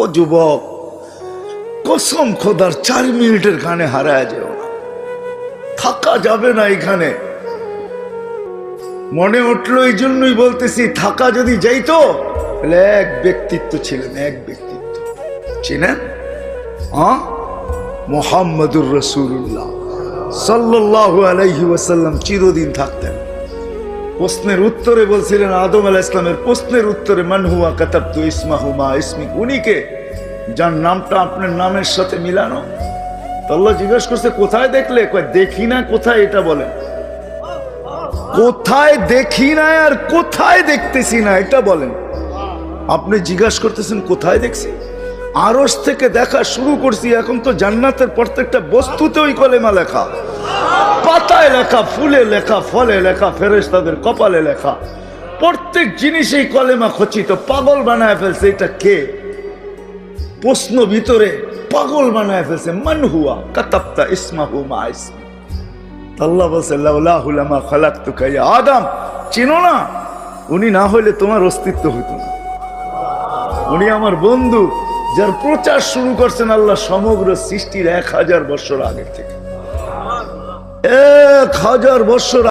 ও যুবক, কসম খোদার 4 মিনিটের গানে হারায় যেও না, থাকা যাবে না এখানে। মনে উঠলো এই জন্যই বলতেছি, থাকা যদি যাইতো তাহলে এক ব্যক্তিত্ব ছিলেন, এক ব্যক্তিত্ব চিনেন, হ্যাঁ, মুহাম্মদুর রাসূলুল্লাহ সাল্লাল্লাহু আলাইহি ওয়াসাল্লাম চিরদিন থাকতেন। প্রশ্নের উত্তরে বলছিলেন, আদম আলাইহিস সালামের প্রশ্নের উত্তরে, মান হুয়া কাতাবতু ইসমাহু মা ইসমিক, উনিকে যার নামটা আপনার নামের সাথে মিলানো। তো আল্লাহ জিজ্ঞাসা করছে, কোথায় দেখলে? কয় দেখি না। কোথায়? এটা বলেন। কোথায় দেখি না আর কোথায় দেখতেছি না এটা বলেন। আপনি জিজ্ঞাসা করতেছেন কোথায় দেখছি? আরশ থেকে দেখা শুরু করছি, এখন তো জান্নাতের প্রত্যেকটা বস্তুতে ওই কলেমা লেখা, পাতায় লেখা, ফুলে লেখা, ফলে লেখা, ফেরেশতাদের কপালে লেখা, প্রত্যেক জিনিসেই কলেমা খচিত। পাগল বানায় ফেলছে। এটা কে? প্রশ্ন ভিতরে পাগল বানায় ফেলছে। মান হুয়া কাতাবতা ইসমাহু মা ইসমি। আল্লাহ বলছে, লাউলাহু লামা খালাকতুকা ইয়া আদম, চিনো না? উনি না হইলে তোমার অস্তিত্ব হইতো না। উনি আমার বন্ধু, যার প্রচার শুরু করছেন আল্লাহ সমগ্র সৃষ্টির 1000 বছর আগে থেকে। 1000 বছর